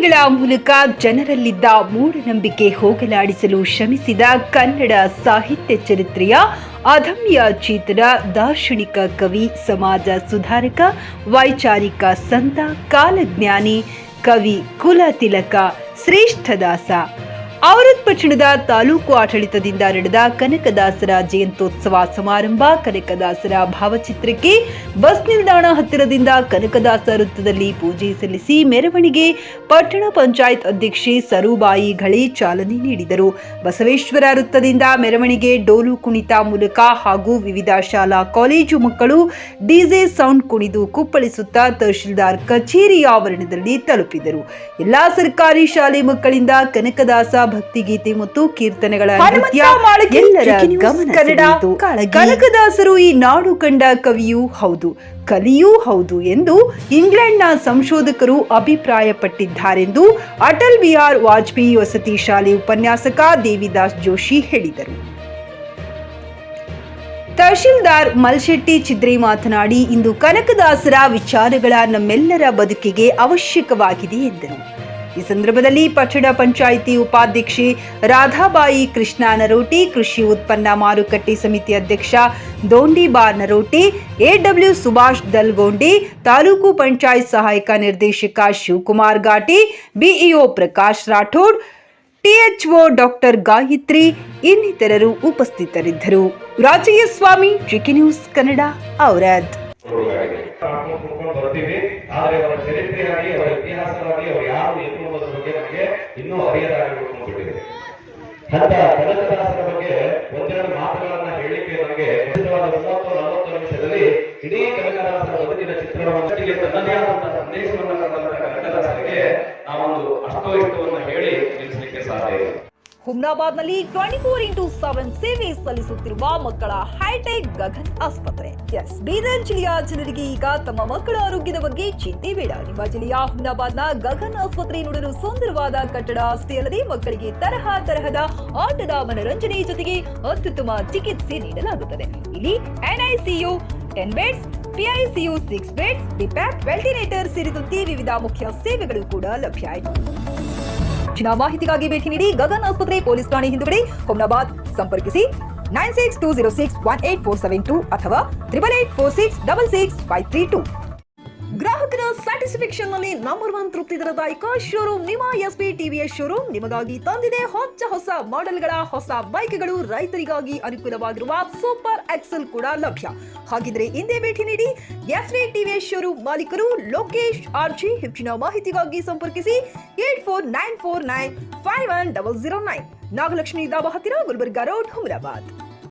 ಕಥೆಗಳ ಮೂಲಕ ಜನರಲ್ಲಿದ್ದ ಮೂಢನಂಬಿಕೆ ಹೋಗಲಾಡಿಸಲು ಶ್ರಮಿಸಿದ ಕನ್ನಡ ಸಾಹಿತ್ಯ ಚರಿತ್ರೆಯ ಅದಮ್ಯ ಚೇತನ ದಾರ್ಶನಿಕ ಕವಿ, ಸಮಾಜ ಸುಧಾರಕ, ವೈಚಾರಿಕ ಸಂತ, ಕಾಲಜ್ಞಾನಿ, ಕವಿ ಕುಲತಿಲಕ ಶ್ರೇಷ್ಠದಾಸ ಔರಾದ್ ಪಟ್ಟಣದ ತಾಲೂಕು ಆಡಳಿತದಿಂದ ನಡೆದ ಕನಕದಾಸರ ಜಯಂತ್ಯೋತ್ಸವ ಸಮಾರಂಭ. ಕನಕದಾಸರ ಭಾವಚಿತ್ರಕ್ಕೆ ಬಸ್ ನಿಲ್ದಾಣ ಹತ್ತಿರದಿಂದ ಕನಕದಾಸ ವೃತ್ತದಲ್ಲಿ ಪೂಜೆ ಸಲ್ಲಿಸಿ ಮೆರವಣಿಗೆ ಪಟ್ಟಣ ಪಂಚಾಯತ್ ಅಧ್ಯಕ್ಷೆ ಸರುಬಾಯಿ ಘಳಿ ಚಾಲನೆ ನೀಡಿದರು. ಬಸವೇಶ್ವರ ವೃತ್ತದಿಂದ ಮೆರವಣಿಗೆ ಡೋಲು ಕುಣಿತ ಮೂಲಕ ಹಾಗೂ ವಿವಿಧ ಶಾಲಾ ಕಾಲೇಜು ಮಕ್ಕಳು ಡಿಜೆ ಸೌಂಡ್ ಕುಣಿದು ಕುಪ್ಪಳಿಸುತ್ತಾ ತಹಶೀಲ್ದಾರ್ ಕಚೇರಿ ಆವರಣದಲ್ಲಿ ತಲುಪಿದರು. ಎಲ್ಲಾ ಸರ್ಕಾರಿ ಶಾಲೆ ಮಕ್ಕಳಿಂದ ಕನಕದಾಸ ಭಕ್ತಿಗೀತೆ ಮತ್ತು ಕೀರ್ತನೆಗಳ ನೃತ್ಯ ಎಲ್ಲರ ಗಮನ ಸೆಳೆಯಿತು. ಕನಕದಾಸರು ಈ ನಾಡು ಕಂಡ ಕವಿಯೂ ಹೌದು, ಕಲಿಯೂ ಹೌದು ಎಂದು ಇಂಗ್ಲೆಂಡ್ನ ಸಂಶೋಧಕರು ಅಭಿಪ್ರಾಯಪಟ್ಟಿದ್ದಾರೆಂದು ಅಟಲ್ ಬಿಹಾರ್ ವಾಜಪೇಯಿ ವಸತಿ ಶಾಲೆ ಉಪನ್ಯಾಸಕ ದೇವಿದಾಸ್ ಜೋಶಿ ಹೇಳಿದರು. ತಹಶೀಲ್ದಾರ್ ಮಲ್ಶೆಟ್ಟಿ ಚಿದ್ರಿ ಮಾತನಾಡಿ, ಇಂದು ಕನಕದಾಸರ ವಿಚಾರಗಳ ನಮ್ಮೆಲ್ಲರ ಬದುಕಿಗೆ ಅವಶ್ಯಕವಾಗಿದೆ ಎಂದರು. ಈ ಸಂದರ್ಭದಲ್ಲಿ ಪಟ್ಟಣ ಪಂಚಾಯಿತಿ ಉಪಾಧ್ಯಕ್ಷೆ ರಾಧಾಬಾಯಿ ಕೃಷ್ಣ ನರೋಟಿ, ಕೃಷಿ ಉತ್ಪನ್ನ ಮಾರುಕಟ್ಟೆ ಸಮಿತಿ ಅಧ್ಯಕ್ಷ ದೋಂಡಿಬಾ ನರೋಟಿ, ಎಡಬ್ಲ್ಯೂ ಸುಭಾಷ್ ದಲ್ಗೋಂಡಿ, ತಾಲೂಕು ಪಂಚಾಯತ್ ಸಹಾಯಕ ನಿರ್ದೇಶಕ Shivakumar Ghati, BEO Prakash Rathod, THO doctor Gayathri ಇನ್ನಿತರರು ಉಪಸ್ಥಿತರಿದ್ದರು. Rajayya Swamy, GK news Kannada, Aurad. ಆದರೆ ಅವರ ಚರಿತ್ರೆಯಾಗಿ, ಅವರ ಇತಿಹಾಸವಾಗಿ ಅವರು ಯಾರು ಎನ್ನುವುದರ ಬಗ್ಗೆ ನಮಗೆ ಇನ್ನೂ ಅರಿಯದಾಗಿ ಉಳ್ಕೊಂಡಿದೆ. ಅಂತ ಕನಕದಾಸರ ಬಗ್ಗೆ ಒಂದೆರಡು ಮಾತುಗಳನ್ನ ಹೇಳಲಿಕ್ಕೆ ನನಗೆ 30-40 ನಿಮಿಷದಲ್ಲಿ ಇಡೀ ಕನಕದಾಸರ ಬದುಕಿನ ಚಿತ್ರಣವನ್ನು ತನ್ನದೇ ಆದಂತಹ ಸಂದೇಶವನ್ನು ಕನಕದಾಸರಿಗೆ ನಾವೊಂದು ಅಷ್ಟೋ ಇಷ್ಟವನ್ನು ಹೇಳಿ ನಿಲ್ಲಿಸಲಿಕ್ಕೆ ಸಾಧ್ಯ ಇದೆ. ಹುಮ್ನಾಬಾದ್ನಲ್ಲಿ 24x7 ಸೇವೆ ಸಲ್ಲಿಸುತ್ತಿರುವ ಮಕ್ಕಳ ಹೈಟೆಕ್ ಗಗನ್ ಆಸ್ಪತ್ರೆ. ಬೀದರ್ ಜಿಲ್ಲೆಯ ಜನರಿಗೆ ಈಗ ತಮ್ಮ ಮಕ್ಕಳ ಆರೋಗ್ಯದ ಬಗ್ಗೆ ಚಿಂತೆ ಬೇಡ. ನಿಮ್ಮ ಜಿಲ್ಲೆಯ ಹುಮ್ನಾಬಾದ್ನ ಗಗನ್ ಆಸ್ಪತ್ರೆ ನೋಡಲು ಸುಂದರವಾದ ಕಟ್ಟಡ ಅಷ್ಟೇ ಅಲ್ಲದೆ ಮಕ್ಕಳಿಗೆ ತರಹದ ಆಟದ ಮನರಂಜನೆ ಜೊತೆಗೆ ಅತ್ಯುತ್ತಮ ಚಿಕಿತ್ಸೆ ನೀಡಲಾಗುತ್ತದೆ. ಇಲ್ಲಿ NICU 10 ಬೆಡ್ಸ್, PICU 6 ಬೆಡ್ಸ್, ಡಿಪ್ಯಾಕ್, ವೆಂಟಿಲೇಟರ್ ಸೇರಿದಂತೆ ವಿವಿಧ ಮುಖ್ಯ ಸೇವೆಗಳು ಕೂಡ ಲಭ್ಯ ಇದೆ. ಹೆಚ್ಚಿನ ಮಾಹಿತಿಗಾಗಿ ಭೇಟಿ ನೀಡಿ ಗಗನ್ ಆಸ್ಪತ್ರೆ, ಪೊಲೀಸ್ ಠಾಣೆ ಹಿಂದುಗಡೆ, ಹುಮ್ನಾಬಾದ್. ಸಂಪರ್ಕಿಸಿ 9620618472 ಅಥವಾ 8884666532. ಗ್ರಾಹಕರ ಸ್ಯಾಟಿಸ್ಫ್ಯಾಕ್ಷನ್ ನಲ್ಲಿ ನಂಬರ್ 1 ತೃಪ್ತಿ ದರದಾಯಕ ಶೋರೂಮ್ ನಿಮ್ಮ SP TVS ಶೋರೂಮ್ ನಿಮಗಾಗಿ ತಂದಿದೆ ಹೊಸ ಮಾಡೆಲ್ಗಳ ಹೊಸ ಬೈಕ್ಗಳು. ರೈತರಿಗಾಗಿ ಅನುಕೂಲವಾಗಿರುವ ಸೂಪರ್ ಎಕ್ಸೆಲ್ ಕೂಡ ಲಭ್ಯ. ಹಾಗಿದ್ರೆ ಹಿಂದೆ ಭೇಟಿ ನೀಡಿ SP TVS ಶೋರೂಮ್ ಮಾಲೀಕರು ಲೋಕೇಶ್ RG. ಹೆಚ್ಚಿನ ಮಾಹಿತಿಗಾಗಿ ಸಂಪರ್ಕಿಸಿ 8494951009. ನಾಗಲಕ್ಷ್ಮಿ ದಾಬಾ ಹತ್ತಿರ, ಗುಲ್ಬರ್ಗಾ ರೋಡ್, ಹುಮ್ನಾಬಾದ್.